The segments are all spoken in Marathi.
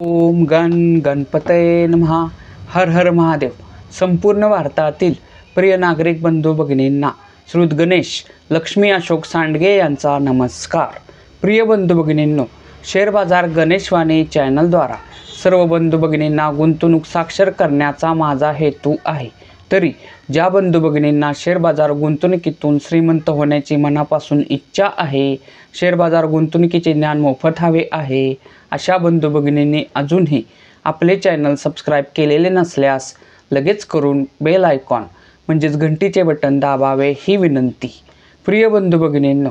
ओम गण गणपतये नमः. हर हर महादेव. संपूर्ण भारतातील प्रिय नागरिक बंधू भगिनींना श्रुत गणेश लक्ष्मी अशोक सांडगे यांचा नमस्कार. प्रिय बंधू भगिनींनो, शेअर बाजार गणेशवाणी चॅनलद्वारा सर्व बंधू भगिनींना गुंतवणूक साक्षर करण्याचा माझा हेतू आहे. तरी ज्या बंधू भगिनींना शेअर बाजार गुंतवणुकीतून श्रीमंत होण्याची मनापासून इच्छा आहे, शेअर बाजार गुंतवणुकीचे ज्ञान मोफत हवे आहे, अशा बंधू भगिनींनी अजूनही आपले चॅनल सबस्क्राईब केलेले नसल्यास लगेच करून बेल आयकॉन म्हणजेच घंटीचे बटन दाबावे ही विनंती. प्रिय बंधू भगिनींनो,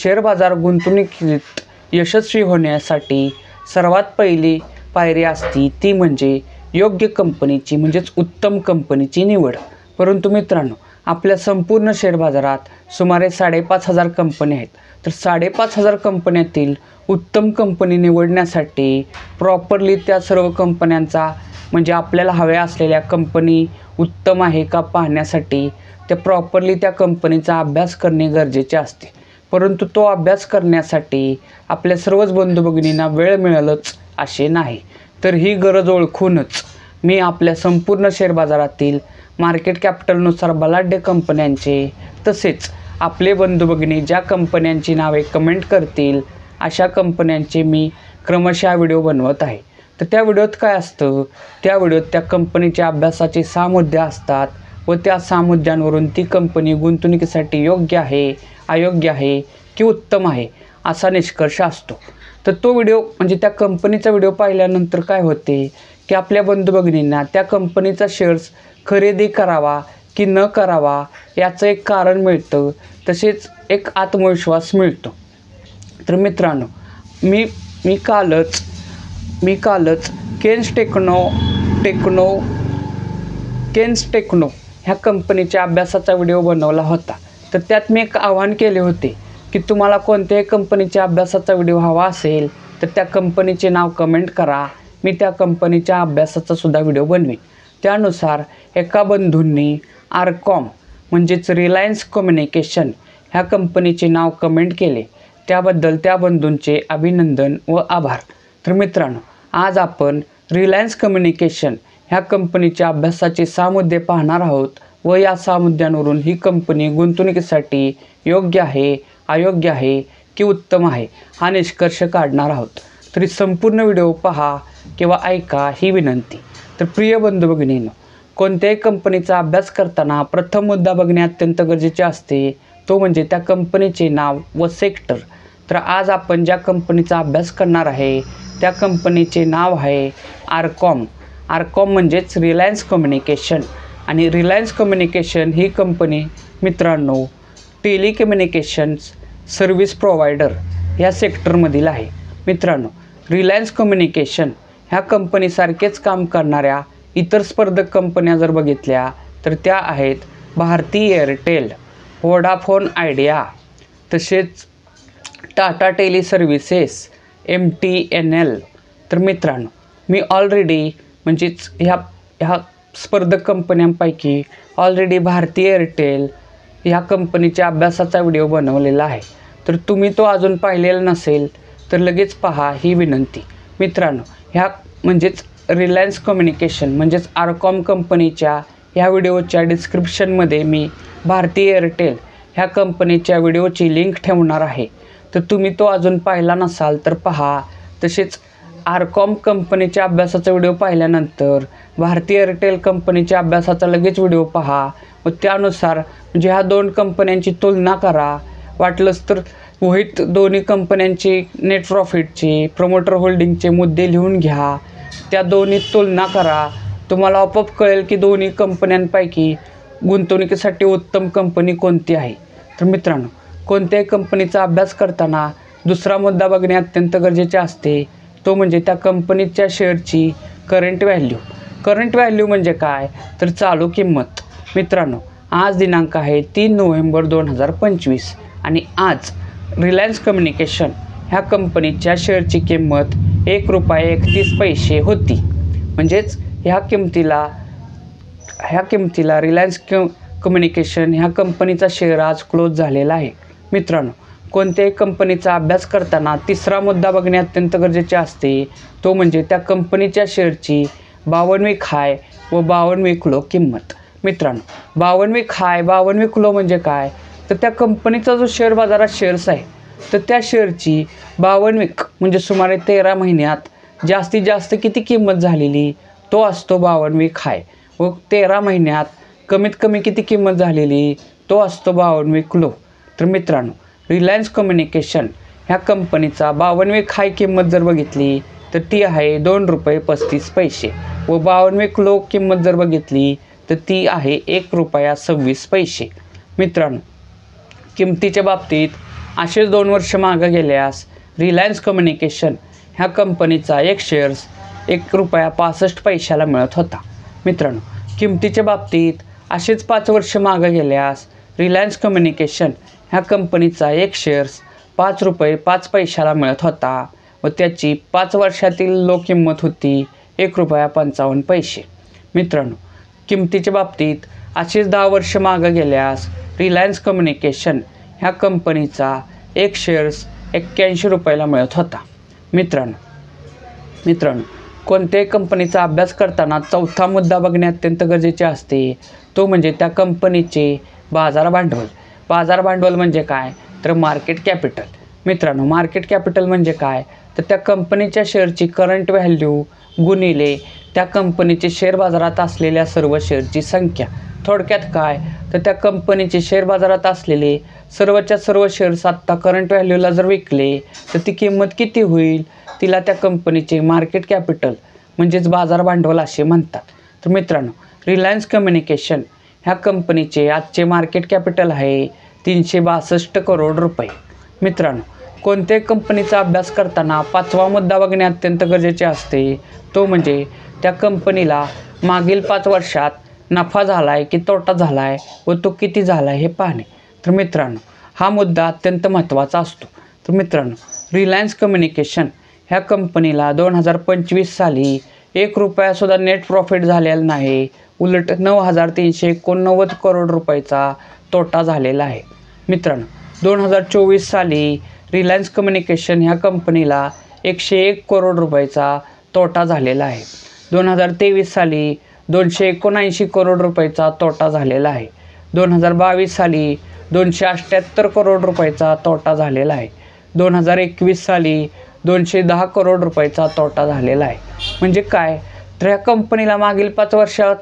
शेअर बाजार गुंतवणुकीत यशस्वी होण्यासाठी सर्वात पहिली पायरी असती ती म्हणजे योग्य कंपनीची म्हणजेच उत्तम कंपनीची निवड. परंतु मित्रांनो, आपल्या संपूर्ण शेअर बाजारात सुमारे 5,500 कंपन्या आहेत. तर 5,500 कंपन्यातील उत्तम कंपनी निवडण्यासाठी प्रॉपरली त्या सर्व कंपन्यांचा म्हणजे आपल्याला हव्या असलेल्या कंपनी उत्तम आहे का पाहण्यासाठी त्या प्रॉपरली त्या कंपनीचा अभ्यास करणे गरजेचे असते. परंतु तो अभ्यास करण्यासाठी आपल्या सर्वच बंधू भगिनींना वेळ मिळेलच असे नाही. तर ही गरज ओळखूनच मी आपल्या संपूर्ण शेअर बाजारातील मार्केट कॅपिटलनुसार बलाढ्य कंपन्यांचे तसेच आपले बंधू भगिनी ज्या कंपन्यांची नावे कमेंट करतील अशा कंपन्यांचे मी क्रमशः व्हिडिओ बनवत आहे. तर त्या व्हिडिओत काय असतं, त्या व्हिडिओत त्या कंपनीच्या अभ्यासाचे 6 मुद्दे असतात व त्या 6 मुद्द्यांवरून ती कंपनी गुंतवणुकीसाठी योग्य आहे, अयोग्य आहे की उत्तम आहे असा निष्कर्ष असतो. तर तो व्हिडिओ म्हणजे त्या कंपनीचा व्हिडिओ पाहिल्यानंतर काय होते की आपल्या बंधू भगिनींना त्या कंपनीचा शेअर्स खरेदी करावा की न करावा याचं एक कारण मिळतं, तसेच एक आत्मविश्वास मिळतो. तर मित्रांनो, मी कालच केन्स टेक्नो ह्या कंपनीच्या अभ्यासाचा व्हिडिओ बनवला होता. तर त्यात मी एक आवाहन केले होते की तुम्हाला कोणत्याही कंपनीच्या अभ्यासाचा व्हिडिओ हवा असेल तर त्या कंपनीचे नाव कमेंट करा, मी त्या कंपनीच्या अभ्यासाचा सुद्धा व्हिडिओ बनवेन. त्यानुसार एका बंधूंनी आरकॉम म्हणजेच रिलायन्स कम्युनिकेशन ह्या कंपनीचे नाव कमेंट केले. त्याबद्दल त्या बंधूंचे अभिनंदन व आभार. तर मित्रांनो, आज आपण रिलायन्स कम्युनिकेशन ह्या कंपनीच्या अभ्यासाचे 6 मुद्दे पाहणार आहोत व या 6 मुद्द्यांवरून ही कंपनी गुंतवणुकीसाठी योग्य आहे, अयोग्य आहे की उत्तम आहे हा निष्कर्ष काढणार आहोत. तरी संपूर्ण व्हिडिओ पहा किंवा ऐका ही विनंती. तर प्रिय बंधू भगिनींनो, कोणत्याही कंपनीचा अभ्यास करताना प्रथम मुद्दा बघणे अत्यंत गरजेचे असते, तो म्हणजे त्या कंपनीचे नाव व सेक्टर. तर आज आपण ज्या कंपनीचा अभ्यास करणार आहे त्या कंपनीचे नाव आहे आरकॉम. आरकॉम म्हणजेच रिलायन्स कम्युनिकेशन. आणि रिलायन्स कम्युनिकेशन ही कंपनी मित्रांनो टेलिकम्युनिकेशन्स सर्व्हिस प्रोव्हायडर ह्या सेक्टरमधील आहे. मित्रांनो, रिलायन्स कम्युनिकेशन ह्या कंपनीसारखेच काम करणाऱ्या इतर स्पर्धक कंपन्या जर बघितल्या तर त्या आहेत भारती एअरटेल, व्होडाफोन आयडिया, तसेच टाटा टेली सर्व्हिसेस, MTNL. तर मित्रांनो, मी ऑलरेडी म्हणजेच ह्या स्पर्धक कंपन्यांपैकी ऑलरेडी भारती एअरटेल ह्या कंपनीच्या अभ्यासाचा व्हिडिओ बनवलेला आहे. तर तुम्ही तो अजून पाहिलेला नसेल तर लगेच पहा ही विनंती. मित्रांनो, ह्या म्हणजेच रिलायन्स कम्युनिकेशन म्हणजेच आरकॉम कंपनीच्या ह्या व्हिडिओच्या डिस्क्रिप्शनमध्ये मी भारती एअरटेल ह्या कंपनीच्या व्हिडिओची लिंक ठेवणार आहे. तर तुम्ही तो अजून पाहिला नसाल तर पहा. तसेच आरकॉम कंपनीच्या अभ्यासाचा व्हिडिओ पाहिल्यानंतर भारती एअरटेल कंपनीच्या अभ्यासाचा लगेच व्हिडिओ पहा व त्यानुसार म्हणजे ह्या 2 कंपन्यांची तुलना करा. वाटलंच तर वहीत दोन्ही कंपन्यांची नेट प्रॉफिटची, प्रमोटर होल्डिंगचे मुद्दे लिहून घ्या, त्या दोन्ही तुलना करा. तुम्हाला आपोआप कळेल की दोन्ही कंपन्यांपैकी गुंतवणुकीसाठी उत्तम कंपनी कोणती आहे. तर मित्रांनो, कोणत्याही कंपनीचा अभ्यास करताना दुसरा मुद्दा बघणे अत्यंत गरजेचे असते, तो म्हणजे त्या कंपनीच्या शेअरची करंट व्हॅल्यू. करंट व्हॅल्यू म्हणजे काय तर चालू किंमत. मित्रांनो, आज दिनांक आहे 3 नोव्हेंबर 2025 आणि आज रिलायन्स कम्युनिकेशन ह्या कंपनीच्या शेअरची किंमत ₹1.31 होती. म्हणजेच ह्या किमतीला रिलायन्स कम्युनिकेशन ह्या कंपनीचा शेअर आज क्लोज झालेला आहे. मित्रांनो, कोणत्याही कंपनीचा अभ्यास करताना तिसरा मुद्दा बघणे अत्यंत गरजेचे असते, तो म्हणजे त्या कंपनीच्या शेअरची 52वी हाय व 52वी लो किंमत. मित्रांनो, 52वी हाय 52वी लो म्हणजे काय, तर त्या कंपनीचा जो शेअर बाजारात शेअर्स आहे तर त्या शेअरची 52वी म्हणजे सुमारे 13 महिन्यात जास्तीत जास्त किती किंमत झालेली तो असतो 52वी हाय, व 13 महिन्यात कमीत कमी किती किंमत झालेली तो असतो 52वी लो. तर मित्रांनो, रिलायन्स कम्युनिकेशन ह्या कंपनीचा 52वी हाय किंमत जर बघितली तर ती आहे ₹2.35 व 52वी लो किंमत जर बघितली तर ती आहे ₹1.26. मित्रांनो, किमतीच्या बाबतीत असेच 2 वर्ष मागे गेल्यास रिलायन्स कम्युनिकेशन ह्या कंपनीचा एक शेअर्स ₹1.65 मिळत होता. मित्रांनो, किमतीच्या बाबतीत असेच 5 वर्ष मागे गेल्यास रिलायन्स कम्युनिकेशन ह्या कंपनीचा एक शेअर्स ₹5.05 मिळत होता व त्याची 5 वर्षातील लो किंमत होती ₹1.55. मित्रांनो, किमतीच्या बाबतीत असेच 10 वर्ष मागे गेल्यास रिलायन्स कम्युनिकेशन ह्या कंपनीचा एक शेअर्स ₹81 मिळत होता. मित्रांनो, कोणत्याही कंपनीचा अभ्यास करताना चौथा मुद्दा बघणे अत्यंत गरजेचे असते, तो म्हणजे त्या कंपनीचे बाजार भांडवल. बाजार भांडवल म्हणजे काय, तर मार्केट कॅपिटल. मित्रांनो, मार्केट कॅपिटल म्हणजे काय, तर त्या कंपनीच्या शेअरची करंट व्हॅल्यू गुणिले त्या कंपनीचे शेअर बाजारात असलेल्या सर्व शेअरची संख्या. थोडक्यात काय, तर त्या कंपनीचे शेअर बाजारात असलेले सर्वच्या सर्व शेअर्स आत्ता करंट व्हॅल्यूला जर विकले तर ती किंमत किती होईल, तिला त्या कंपनीचे मार्केट कॅपिटल म्हणजेच बाजार भांडवल असे म्हणतात. तर मित्रांनो, रिलायन्स कम्युनिकेशन ह्या कंपनीचे आजचे मार्केट कॅपिटल आहे ₹362 करोड. मित्रांनो, कोणत्याही कंपनीचा अभ्यास करताना 5वा मुद्दा बघणे अत्यंत गरजेचे असते, तो म्हणजे त्या कंपनीला मागील 5 वर्षात नफा झाला आहे की तोटा झाला आहे व तो किती झाला आहे हे पाहणे. तर मित्रांनो, हा मुद्दा अत्यंत महत्त्वाचा असतो. तर मित्रांनो, रिलायन्स कम्युनिकेशन ह्या कंपनीला 2025 साली ₹1 नेट प्रॉफिट झालेला नाही, उलट ₹9,389 करोड तोटा झालेला आहे. मित्रांनो, 2024 साली रिलायन्स कम्युनिकेशन ह्या कंपनीला ₹101 करोड तोटा झालेला आहे. 2023 साली ₹279 करोड तोटा झालेला आहे. 2022 साली ₹278 करोड तोटा झालेला आहे. 2021 साली ₹210 करोड तोटा झालेला आहे. म्हणजे काय, तर ह्या कंपनीला मागील 5 वर्षात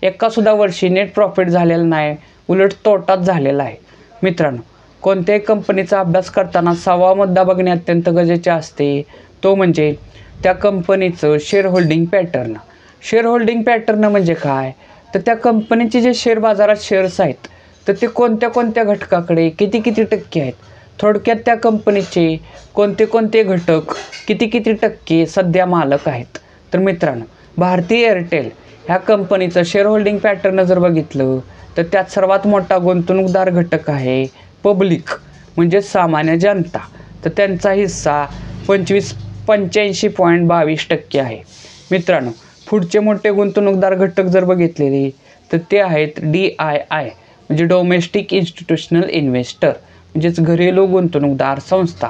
एका सुद्धा वर्षी नेट प्रॉफिट झालेला नाही, उलट तोटाच झालेला आहे. मित्रांनो, कोणत्याही कंपनीचा अभ्यास करताना 6वा मुद्दा बघणे अत्यंत गरजेचे असते, तो म्हणजे त्या कंपनीचं share holding pattern. Share holding pattern म्हणजे काय, तर त्या कंपनीचे जे शेअर बाजारात शेअर्स आहेत तर ते कोणत्या कोणत्या घटकाकडे किती टक्के आहेत. थोडक्यात त्या कंपनीचे कोणते घटक किती टक्के सध्या मालक आहेत. तर मित्रांनो, भारती एअरटेल ह्या कंपनीचं शेअर होल्डिंग पॅटर्न जर बघितलं तर त्यात सर्वात मोठा गुंतवणूकदार घटक आहे पब्लिक म्हणजे सामान्य जनता. तर त्यांचा हिस्सा 85.22% आहे. मित्रांनो, पुढचे मोठे गुंतवणूकदार घटक जर बघितलेले तर ते आहेत DII म्हणजे डोमेस्टिक इन्स्टिट्यूशनल इन्व्हेस्टर म्हणजेच घरेलू गुंतवणूकदार संस्था.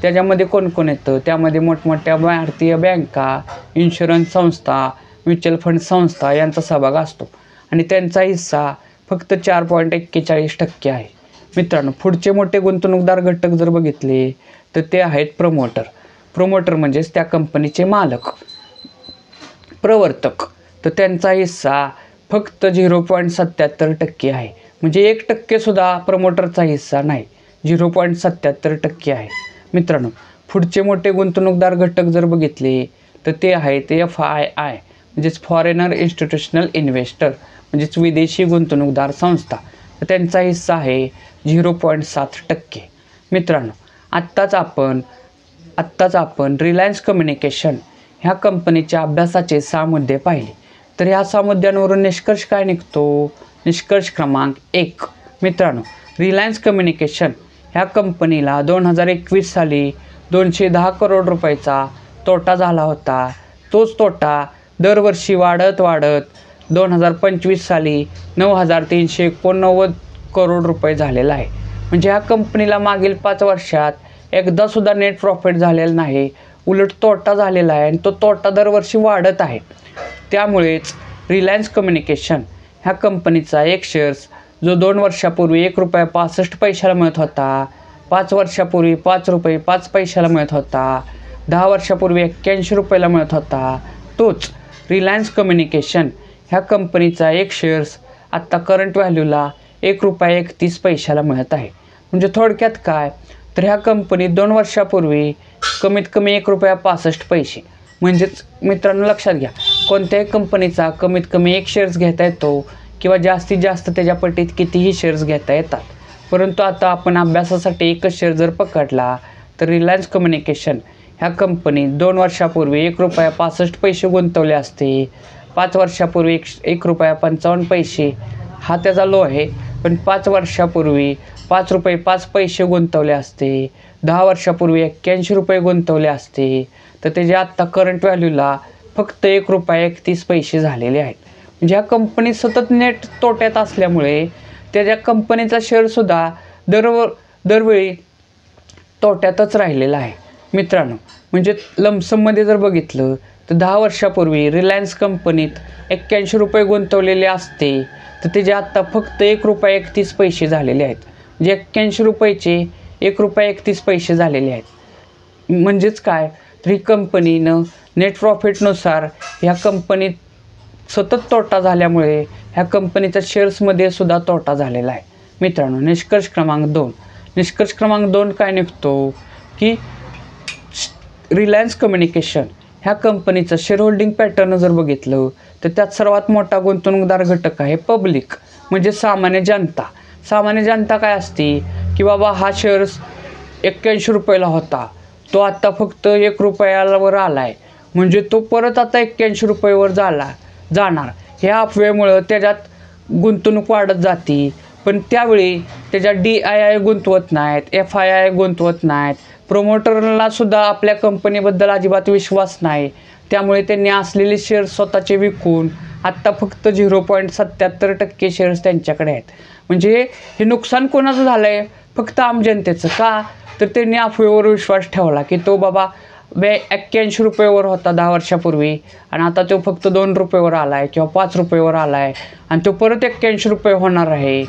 त्याच्यामध्ये कोण येतं, त्यामध्ये मोठमोठ्या भारतीय बँका, इन्शुरन्स संस्था, म्युच्युअल फंड संस्था यांचा सहभाग असतो आणि त्यांचा हिस्सा फक्त 4.41% आहे. मित्रांनो, पुढचे मोठे गुंतवणूकदार घटक जर बघितले तर ते आहेत प्रमोटर म्हणजेच त्या कंपनीचे मालक, प्रवर्तक. तर त्यांचा हिस्सा फक्त 0.77% आहे. म्हणजे 1% सुद्धा प्रमोटरचा हिस्सा नाही, 0.77% आहे. मित्रांनो, पुढचे मोठे गुंतवणूकदार घटक जर बघितले तर ते आहेत FII म्हणजेच फॉरेनर इन्स्टिट्यूशनल इन्व्हेस्टर म्हणजेच विदेशी गुंतवणूकदार संस्था. तर त्यांचा हिस्सा आहे 0.7%. मित्रांनो, आत्ताच आपण रिलायन्स कम्युनिकेशन ह्या कंपनीच्या अभ्यासाचे 6 मुद्दे पाहिले. तर ह्या 6 मुद्द्यांवरून निष्कर्ष काय निघतो, निष्कर्ष क्रमांक 1. मित्रांनो, रिलायन्स कम्युनिकेशन ह्या कंपनीला 2021 साली ₹210 करोड तोटा झाला होता. तोच तोटा दरवर्षी वाढत 2025 साली ₹9,389 करोड झालेला आहे. म्हणजे ह्या कंपनीला मागील 5 वर्षात एकदासुद्धा नेट प्रॉफिट झालेलं नाही, उलट तोटा झालेला आहे आणि तो तोटा दरवर्षी वाढत आहे. त्यामुळेच रिलायन्स कम्युनिकेशन ह्या कंपनीचा एक शेअर्स जो 2 वर्षापूर्वी ₹1.65 मिळत होता, 5 वर्षापूर्वी ₹5.05 मिळत होता, 10 वर्षापूर्वी ₹81 मिळत होता, तोच रिलायन्स कम्युनिकेशन ह्या कंपनीचा एक शेअर्स आत्ता करंट व्हॅल्यूला ₹1.31 मिळत आहे. म्हणजे थोडक्यात काय तर ह्या कंपनी 2 वर्षापूर्वी कमीत कमी ₹1.65 म्हणजेच मित्रांनो लक्षात घ्या, कोणत्याही कंपनीचा कमीत कमी एक शेअर्स घेता येतो किंवा जास्तीत जास्त त्याच्या पटीत कितीही शेअर्स घेता येतात. परंतु आता आपण अभ्यासासाठी एकच शेअर जर पकडला तर रिलायन्स कम्युनिकेशन ह्या कंपनी 2 वर्षापूर्वी ₹1.65 गुंतवले असते, 5 वर्षापूर्वी ₹1.55 हा त्याचा लो आहे, पण 5 वर्षापूर्वी ₹5.05 गुंतवले असते, 10 वर्षापूर्वी ₹81 गुंतवले असते, तर त्याच्या आत्ता करंट व्हॅल्यूला फक्त ₹1.31 झालेले आहेत. म्हणजे ह्या कंपनी सतत नेट तोट्यात असल्यामुळे त्याच्या कंपनीचा शेअरसुद्धा दरवेळी तोट्यातच राहिलेला आहे मित्रांनो. म्हणजे लमसममध्ये जर बघितलं तर 10 वर्षापूर्वी रिलायन्स कंपनीत ₹81 गुंतवलेले असते, तर त्याचे आत्ता फक्त ₹1.31 झालेले आहेत. म्हणजे ₹81चे ₹1.31 झालेले आहेत. म्हणजेच काय तर ही कंपनीनं नेट प्रॉफिटनुसार ह्या कंपनीत सतत तोटा झाल्यामुळे ह्या कंपनीच्या शेअर्समध्ये सुद्धा तोटा झालेला आहे मित्रांनो. निष्कर्ष क्रमांक 2 काय निघतो की रिलायन्स कम्युनिकेशन ह्या कंपनीचं शेअर होल्डिंग पॅटर्न जर बघितलं तर त्यात सर्वात मोठा गुंतवणूकदार घटक आहे पब्लिक, म्हणजे सामान्य जनता. सामान्य जनता काय असते की बाबा हा शेअर्स ₹81 होता, तो आत्ता फक्त ₹1 आला आहे, म्हणजे तो परत आता ₹81 जाणार. ह्या अफवेमुळं त्याच्यात गुंतवणूक वाढत जाते. पण त्यावेळी त्याच्या DII गुंतवत नाहीत, FII गुंतवत नाहीत, प्रोमोटरला सुद्धा आपल्या कंपनीबद्दल अजिबात विश्वास नाही. त्यामुळे त्यांनी असलेले शेअर्स स्वतःचे विकून आत्ता फक्त 0.77% शेअर्स त्यांच्याकडे आहेत. म्हणजे हे नुकसान कोणाचं झालं आहे? फक्त आम जनतेचं. का तर त्यांनी अफवेवर विश्वास ठेवला की तो बाबा ₹81 होता 10 वर्षापूर्वी आणि आता तो फक्त ₹2 आला आहे किंवा ₹5 आला आहे आणि तो परत ₹81 होणार आहे.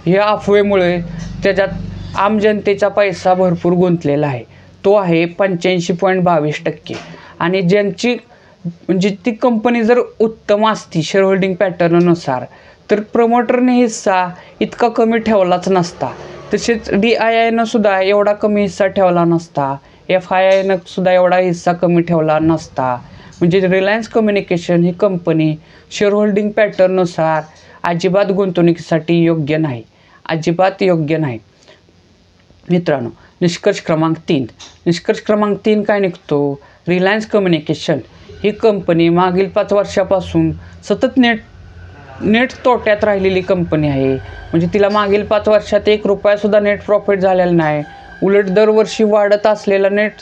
ह्या अफवेमुळे त्याच्यात आम जनतेचा पैसा भरपूर गुंतलेला आहे. तो आहे 85.22%. आणि ज्यांची म्हणजे ती कंपनी जर उत्तम असती शेअर होल्डिंग पॅटर्ननुसार तर प्रमोटरने हिस्सा इतका कमी ठेवलाच नसता. तसेच DIIनं सुद्धा एवढा कमी हिस्सा ठेवला नसता, FIIनं सुद्धा एवढा हिस्सा कमी ठेवला नसता. म्हणजे रिलायन्स कम्युनिकेशन ही कंपनी शेअर होल्डिंग पॅटर्ननुसार अजिबात गुंतवणुकीसाठी योग्य नाही, अजिबात योग्य नाही मित्रांनो. निष्कर्ष क्रमांक 3 काय निघतो? रिलायन्स कम्युनिकेशन ही कंपनी मागील 5 वर्षापासून सतत नेट तोट्यात राहिलेली कंपनी आहे. म्हणजे तिला मागील 5 वर्षात ₹1 नेट प्रॉफिट झालेला नाही, उलट दरवर्षी वाढत असलेला नेट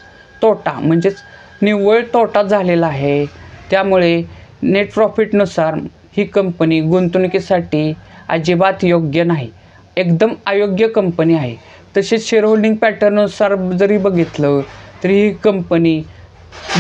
तोटा म्हणजेच निव्वळ तोटा झालेला आहे. त्यामुळे नेट प्रॉफिटनुसार ही कंपनी गुंतवणुकीसाठी अजिबात योग्य नाही, एकदम अयोग्य कंपनी आहे. तसेच शेअर होल्डिंग पॅटर्ननुसार जरी बघितलं तरी ही कंपनी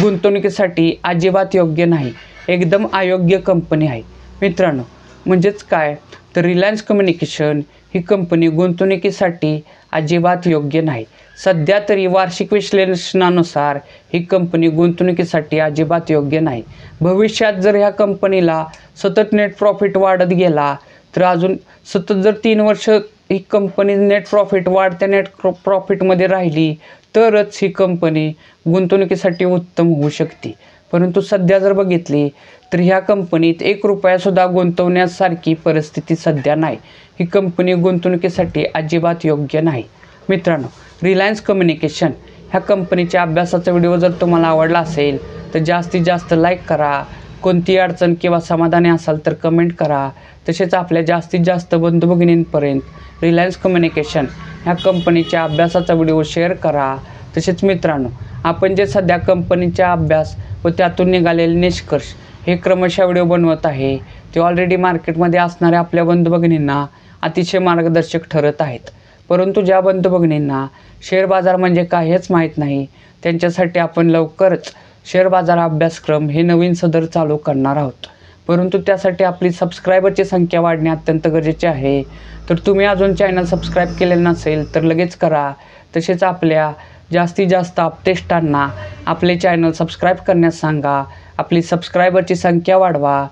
गुंतवणुकीसाठी अजिबात योग्य नाही, एकदम अयोग्य कंपनी आहे मित्रांनो. म्हणजेच काय तर रिलायन्स कम्युनिकेशन ही कंपनी गुंतवणुकीसाठी अजिबात योग्य नाही. सध्या तरी वार्षिक विश्लेषणानुसार ही कंपनी गुंतवणुकीसाठी अजिबात योग्य नाही. भविष्यात जर ह्या कंपनीला सतत नेट प्रॉफिट वाढत गेला तर अजून सतत जर 3 वर्ष ही कंपनी नेट प्रॉफिट वाढत्या नेट प्रॉफिटमध्ये राहिली तरच ही कंपनी गुंतवणुकीसाठी उत्तम होऊ शकते. परंतु सध्या जर बघितली तर ह्या कंपनीत ₹1 गुंतवण्यासारखी परिस्थिती सध्या नाही. ही कंपनी गुंतवणुकीसाठी अजिबात योग्य नाही मित्रांनो. रिलायन्स कम्युनिकेशन ह्या कंपनीच्या अभ्यासाचा व्हिडिओ जर तुम्हाला आवडला असेल तर जास्तीत जास्त लाईक करा. कोणती अडचण किंवा समाधानी असाल तर कमेंट करा. तसेच आपल्या जास्तीत जास्त बंधू भगिनींपर्यंत रिलायन्स कम्युनिकेशन ह्या कंपनीच्या अभ्यासाचा व्हिडिओ शेअर करा. तसेच मित्रांनो, आपण जे सध्या कंपनीचा अभ्यास व त्यातून निघालेले निष्कर्ष हे क्रमशः व्हिडिओ बनवत आहे ते ऑलरेडी मार्केटमध्ये असणाऱ्या आपल्या बंधू भगिनींना अतिशय मार्गदर्शक ठरत आहेत. परंतु ज्या बंधू भगिनींना शेअर बाजार म्हणजे काय हेच माहीत नाही, त्यांच्यासाठी आपण लवकरच शेअर बाजार अभ्यासक्रम हे नवीन सदर चालू करणार आहोत. परंतु त्यासाठी आपली सबस्क्रायबरची संख्या वाढणे अत्यंत गरजेचे आहे. तर तुम्ही अजून चॅनल सबस्क्राईब केलेलं नसेल तर लगेच करा. तसेच आपल्या जास्तीत जास्त अपडेट्सना आपले चॅनल सबस्क्राईब करण्यास सांगा. आपली सबस्क्रायबरची संख्या वाढवा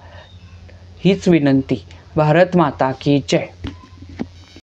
हीच विनंती. भारत माता की जय.